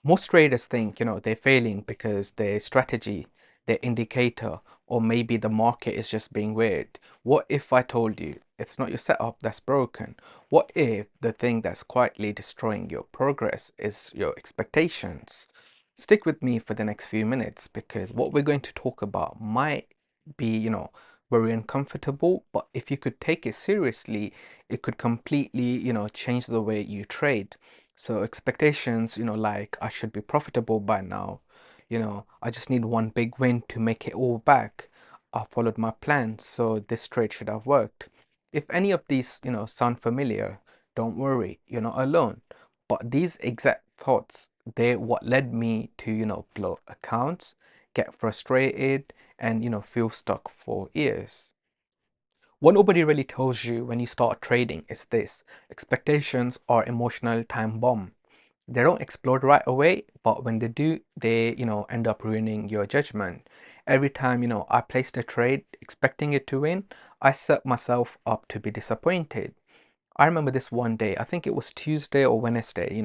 Most traders think, they're failing because their strategy, their indicator, or maybe the market is just being weird. What if I told you it's not your setup that's broken? What if the thing that's quietly destroying your progress is your expectations? Stick with me for the next few minutes because what we're going to talk about might be, very uncomfortable, but if you could take it seriously, it could completely, change the way you trade. So expectations, like I should be profitable by now. I just need one big win to make it all back. I followed my plan, so this trade should have worked. If any of these, sound familiar, don't worry, you're not alone. But these exact thoughts, they're what led me to, blow accounts, get frustrated, and, feel stuck for years. What nobody really tells you when you start trading is this: expectations are emotional time bomb. They don't explode right away, but when they do, they, end up ruining your judgment. Every time, I placed a trade expecting it to win, I set myself up to be disappointed. I remember this one day, I think it was Tuesday or Wednesday,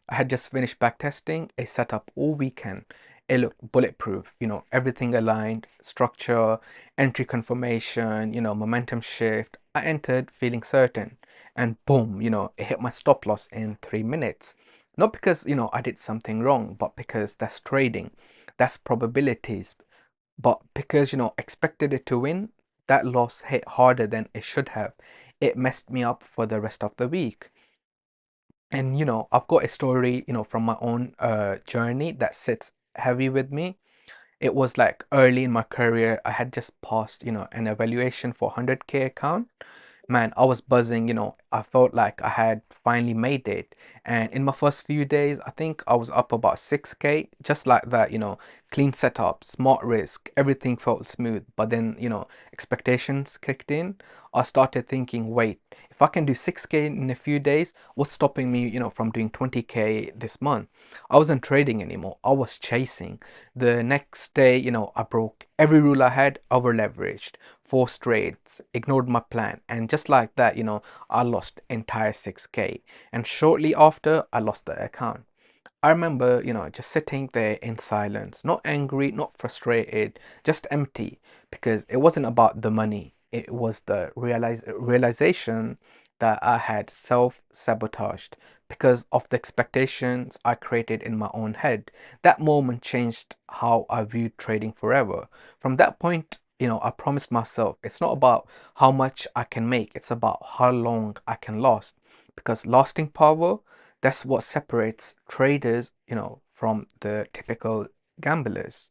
I had just finished backtesting a setup all weekend. It looked bulletproof, everything aligned, structure, entry confirmation, momentum shift. I entered feeling certain, and boom, it hit my stop loss in 3 minutes. Not because, I did something wrong, but because that's trading, that's probabilities. But because, expected it to win, that loss hit harder than it should have. It messed me up for the rest of the week. And, I've got a story, from my own journey that sits heavy with me. It was like early in my career. I had just passed, an evaluation for 100K account. Man, I was buzzing, I felt like I had finally made it. And in my first few days, I think I was up about 6K, just like that, clean setup, smart risk, everything felt smooth. But then, expectations kicked in. I started thinking, wait, if I can do 6K in a few days, what's stopping me, from doing 20K this month? I wasn't trading anymore. I was chasing. The next day, I broke every rule I had, over leveraged, forced trades, ignored my plan, and just like that, I lost entire 6K. And shortly after, I lost the account. I remember, just sitting there in silence, not angry, not frustrated, just empty, because it wasn't about the money. It was the realization that I had self-sabotaged because of the expectations I created in my own head. That moment changed how I viewed trading forever. From that point, I promised myself it's not about how much I can make, it's about how long I can last. Because lasting power, that's what separates traders, from the typical gamblers.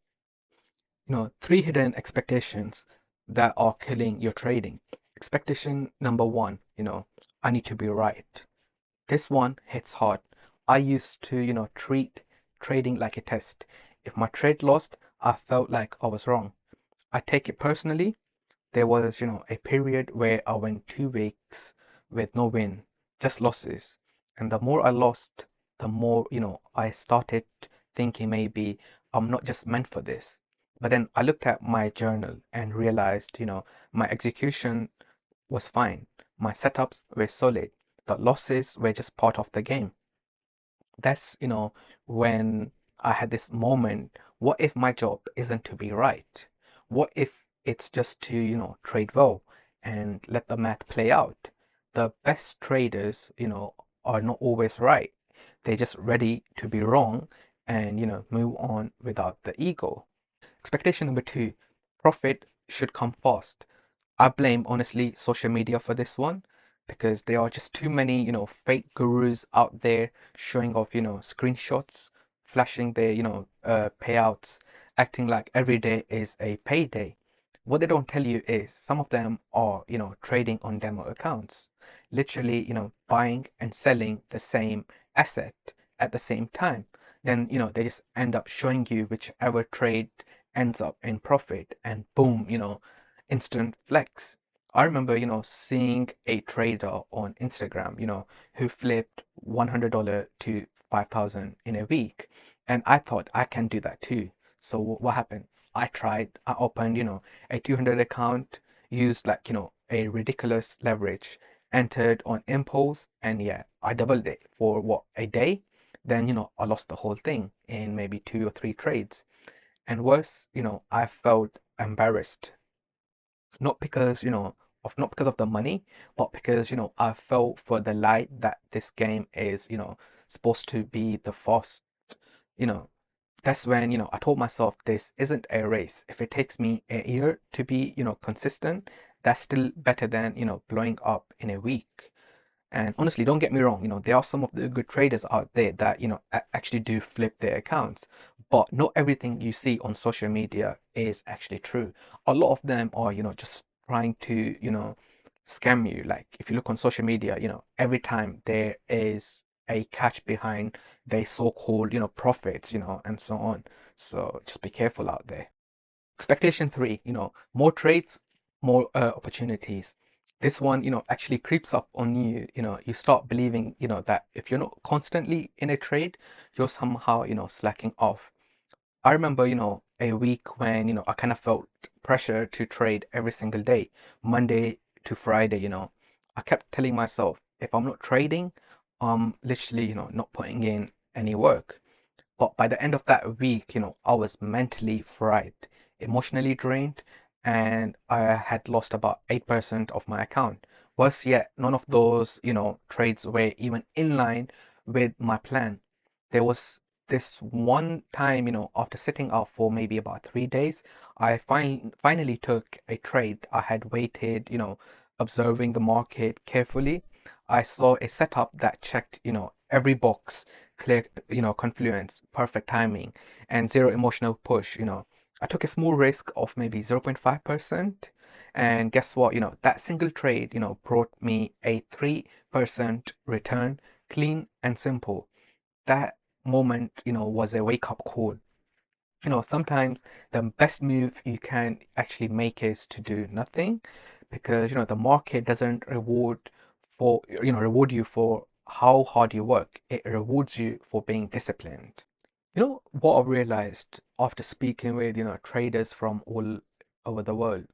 Three hidden expectations that are killing your trading. Expectation number one, I need to be right. This one hits hard. I used to, treat trading like a test. If my trade lost, I felt like I was wrong. I take it personally. There was, a period where I went 2 weeks with no win, just losses. And the more I lost, the more, I started thinking maybe I'm not just meant for this. But then I looked at my journal and realized, my execution was fine. My setups were solid. The losses were just part of the game. That's, when I had this moment, what if my job isn't to be right? What if it's just to, trade well and let the math play out? The best traders, are not always right. They're just ready to be wrong and, move on without the ego. Expectation number two, profit should come fast. I blame, honestly, social media for this one because there are just too many, fake gurus out there showing off, screenshots, flashing their, payouts, acting like every day is a payday. What they don't tell you is some of them are, trading on demo accounts, literally, buying and selling the same asset at the same time. Then, they just end up showing you whichever trade ends up in profit and boom, instant flex. I remember, seeing a trader on Instagram, who flipped $100 to 5,000 in a week. And I thought I can do that too. So what happened? I tried, I opened, a 200 account, used like, a ridiculous leverage, entered on impulse, and yeah, I doubled it for what, a day? then, I lost the whole thing in maybe 2 or 3 trades. And worse, I felt embarrassed, not because, not because of the money, but because, I fell for the lie that this game is, supposed to be the fast, you know, that's when, I told myself this isn't a race. If it takes me a year to be, consistent, that's still better than, blowing up in a week. And honestly, don't get me wrong, there are some of the good traders out there that, actually do flip their accounts. But not everything you see on social media is actually true. A lot of them are, just trying to, scam you. Like if you look on social media, every time there is a catch behind their so-called, profits, and so on. So just be careful out there. Expectation three, more trades, more opportunities. This one, actually creeps up on you. You start believing, that if you're not constantly in a trade, you're somehow, slacking off. I remember, a week when, I kind of felt pressure to trade every single day, Monday to Friday, I kept telling myself, if I'm not trading, I'm literally, not putting in any work. But by the end of that week, I was mentally fried, emotionally drained, and I had lost about 8% of my account. Worse yet, none of those, trades were even in line with my plan. There was this one time, after sitting out for maybe about 3 days, I finally took a trade. I had waited, observing the market carefully. I saw a setup that checked, every box, clear, confluence, perfect timing, and zero emotional push. I took a small risk of maybe 0.5%. And guess what? That single trade, brought me a 3% return, clean and simple. That moment, was a wake-up call. Sometimes the best move you can actually make is to do nothing, because, the market doesn't reward you for how hard you work. It rewards you for being disciplined. What I've realized after speaking with, traders from all over the world,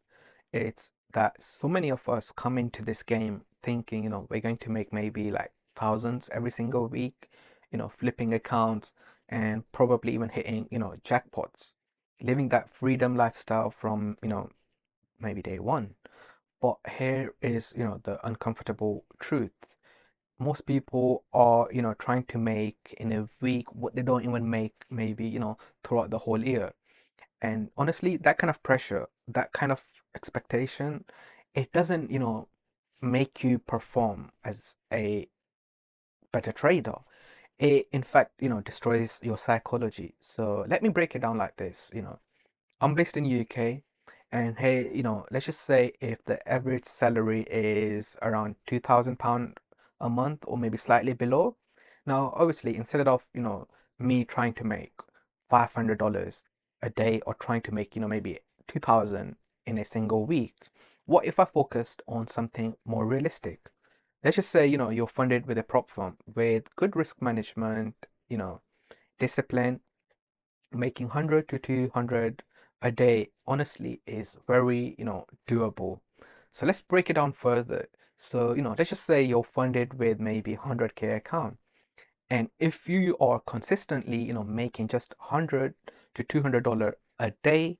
it's that so many of us come into this game thinking, we're going to make maybe like thousands every single week, flipping accounts and probably even hitting, jackpots, living that freedom lifestyle from, maybe day one. But here is, the uncomfortable truth. Most people are, trying to make in a week what they don't even make maybe, throughout the whole year. And honestly, that kind of pressure, that kind of expectation, it doesn't, make you perform as a better trader. It, in fact, destroys your psychology. So let me break it down like this. I'm based in UK, and hey, let's just say if the average salary is around £2,000 a month or maybe slightly below. Now, obviously, instead of, me trying to make $500 a day or trying to make, maybe 2,000 in a single week, what if I focused on something more realistic? Let's just say, you're funded with a prop firm with good risk management, discipline. Making 100 to 200 a day honestly is very, doable. So let's break it down further. So, let's just say you're funded with maybe 100K account. And if you are consistently, making just 100 to $200 a day,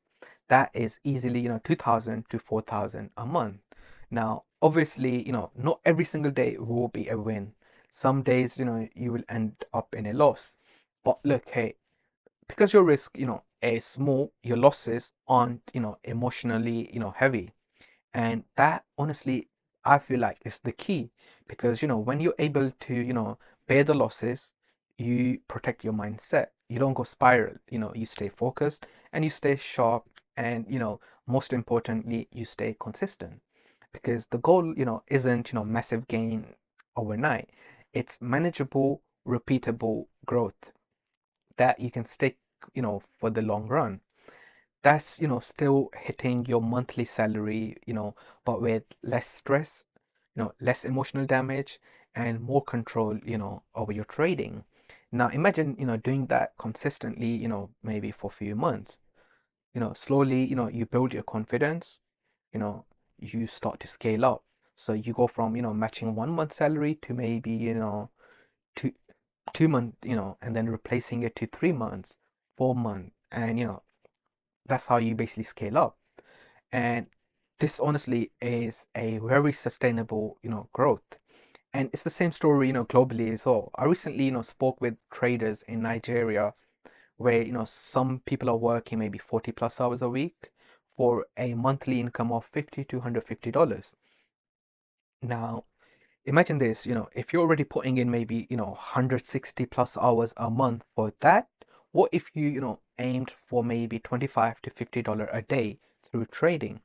that is easily, 2,000 to 4,000 a month. Now, obviously, not every single day will be a win. Some days, you will end up in a loss. But look, hey, because your risk, is small, your losses aren't, emotionally, heavy. And that honestly, I feel like is the key, because, when you're able to, bear the losses, you protect your mindset. You don't go spiral, you stay focused and you stay sharp, and, most importantly, you stay consistent, because the goal, isn't, massive gain overnight. It's manageable, repeatable growth that you can stick, for the long run. That's, still hitting your monthly salary, but with less stress, less emotional damage and more control, over your trading. Now imagine, doing that consistently, maybe for a few months. Slowly, you build your confidence, you know, you start to scale up. So you go from, matching 1 month salary to maybe, two. 2 month, and then replacing it to 3 months, 4 months, and that's how you basically scale up. And this honestly is a very sustainable, growth. And it's the same story, globally as well. I recently, spoke with traders in Nigeria where, some people are working maybe 40 plus hours a week for a monthly income of $50 to $150. Now, imagine this, if you're already putting in maybe, 160 plus hours a month for that, what if you, aimed for maybe 25 to $50 a day through trading?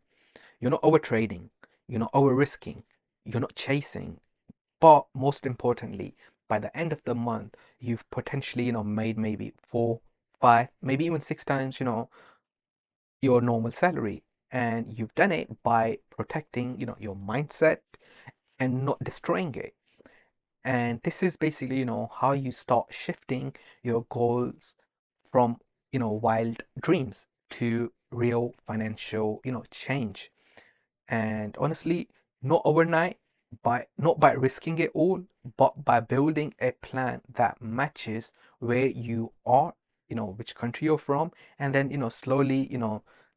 You're not over trading, you're not over risking, you're not chasing, but most importantly, by the end of the month, you've potentially, made maybe four, five, maybe even six times, your normal salary. And you've done it by protecting, your mindset and not destroying it. And this is basically, how you start shifting your goals from, wild dreams to real financial, change. And honestly, not overnight, by not by risking it all, but by building a plan that matches where you are, which country you're from, and then, slowly,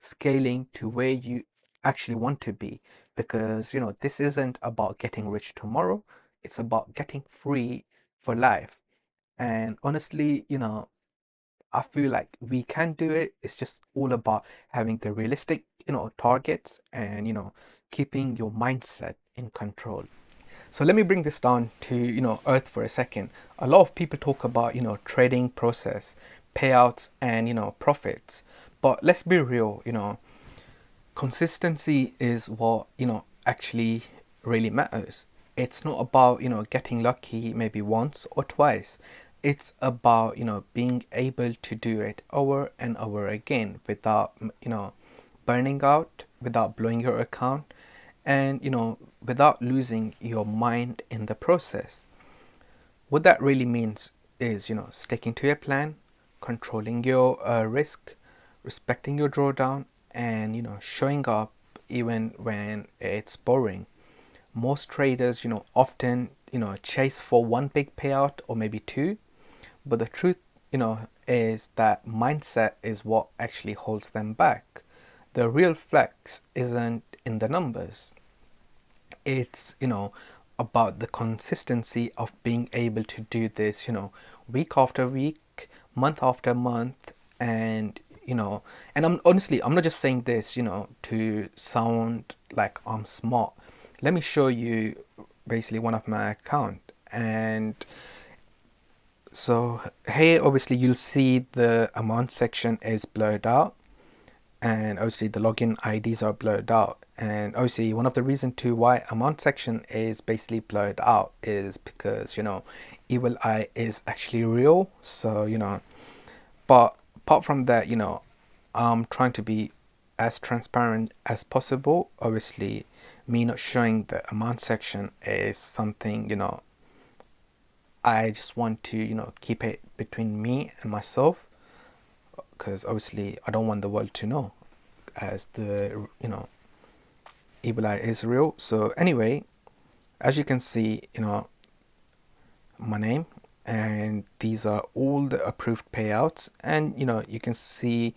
scaling to where you actually want to be. Because, this isn't about getting rich tomorrow, it's about getting free for life. And honestly, I feel like we can do it. It's just all about having the realistic, targets and, keeping your mindset in control. So let me bring this down to, earth for a second. A lot of people talk about, trading process, payouts and, profits. But let's be real, consistency is what, actually really matters. It's not about, getting lucky maybe once or twice. It's about, being able to do it over and over again without, burning out, without blowing your account, and, without losing your mind in the process. What that really means is, sticking to your plan, controlling your risk, respecting your drawdown, and, showing up even when it's boring. Most traders, often, chase for one big payout or maybe two, but the truth, is that mindset is what actually holds them back. The real flex isn't in the numbers. It's, about the consistency of being able to do this, week after week, month after month, and, and I'm not just saying this, to sound like I'm smart. Let me show you basically one of my account. And so here, obviously, you'll see the amount section is blurred out, and obviously the login IDs are blurred out. And obviously one of the reasons to why amount section is basically blurred out is because, evil eye is actually real. So, but apart from that, I'm trying to be as transparent as possible. Obviously, me not showing the amount section is something, I just want to, keep it between me and myself, because obviously I don't want the world to know, as the, evil eye is real. So anyway, as you can see, my name, and these are all the approved payouts, and you can see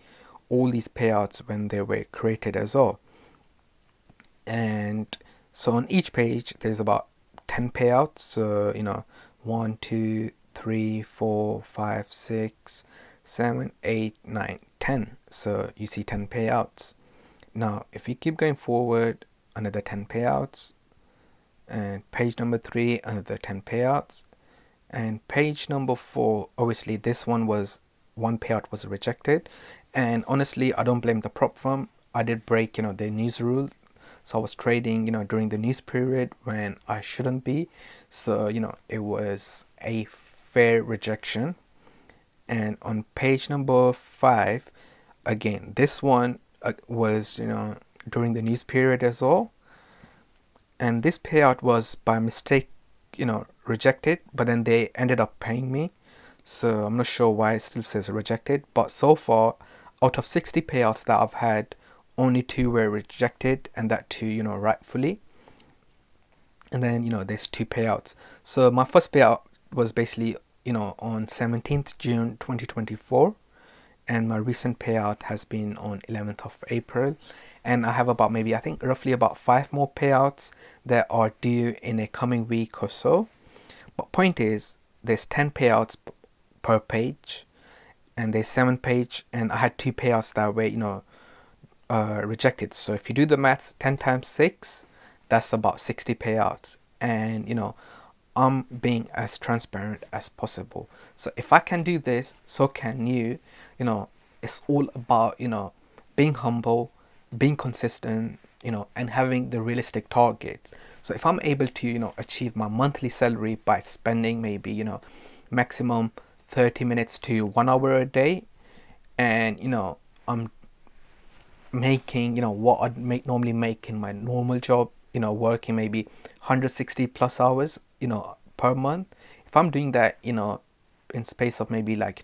all these payouts when they were created as well. And so on each page there's about 10 payouts. So 1 2 3 4 5 6 7 8 9 10. So you see 10 payouts. Now if you keep going forward, another 10 payouts, and page number 3, another 10 payouts, and page number 4, obviously this one payout was rejected. And honestly, I don't blame the prop firm. I did break, the news rule. So I was trading, during the news period when I shouldn't be. So, it was a fair rejection. And on page number 5, again, this one was, during the news period as well. And this payout was by mistake, rejected, but then they ended up paying me. So I'm not sure why it still says rejected, but so far, out of 60 payouts that I've had, only 2 were rejected, and that too, rightfully. And then, there's 2 payouts. So my first payout was basically, on 17th June 2024, and my recent payout has been on 11th of April, and I have about maybe I think roughly about 5 more payouts that are due in a coming week or so. But point is, there's 10 payouts per page, and there's 7 page, and I had 2 payouts that were rejected. So if you do the maths, 10 times 6, that's about 60 payouts. And I'm being as transparent as possible. So if I can do this, so can you. It's all about being humble, being consistent, and having the realistic targets. So if I'm able to achieve my monthly salary by spending maybe maximum 30 minutes to 1 hour a day, and I'm making what I'd normally make in my normal job, working maybe 160 plus hours per month. If I'm doing that in space of maybe like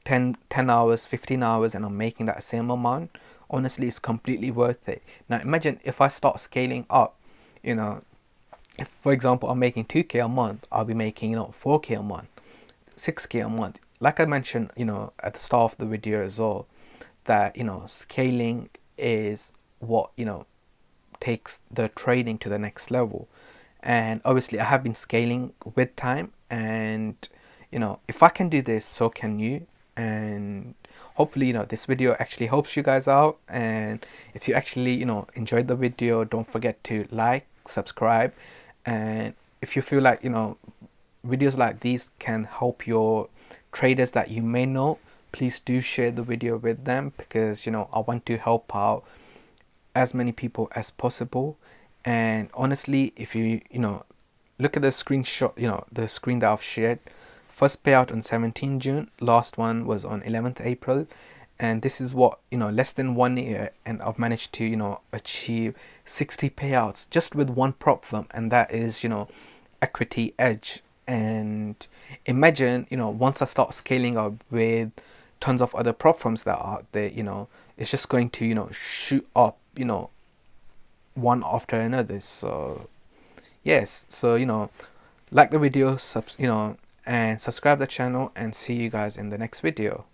10 hours, 15 hours, and I'm making that same amount, honestly it's completely worth it. Now imagine if I start scaling up, if for example I'm making 2k a month, I'll be making 4k a month, 6k a month. Like I mentioned at the start of the video as well, that scaling is what takes the trading to the next level. And obviously I have been scaling with time, and if I can do this, so can you. And hopefully this video actually helps you guys out. And if you actually enjoyed the video, don't forget to like, subscribe, and if you feel like videos like these can help your traders that you may know, please do share the video with them, because I want to help out as many people as possible. And honestly, if you look at the screenshot, the screen that I've shared, first payout on 17 June, last one was on 11th April, and this is what less than 1 year, and I've managed to achieve 60 payouts just with one prop firm, and that is Equity Edge. And imagine once I start scaling up with tons of other prop firms that are there, it's just going to shoot up one after another. So yes, so like the video, and subscribe the channel, and see you guys in the next video.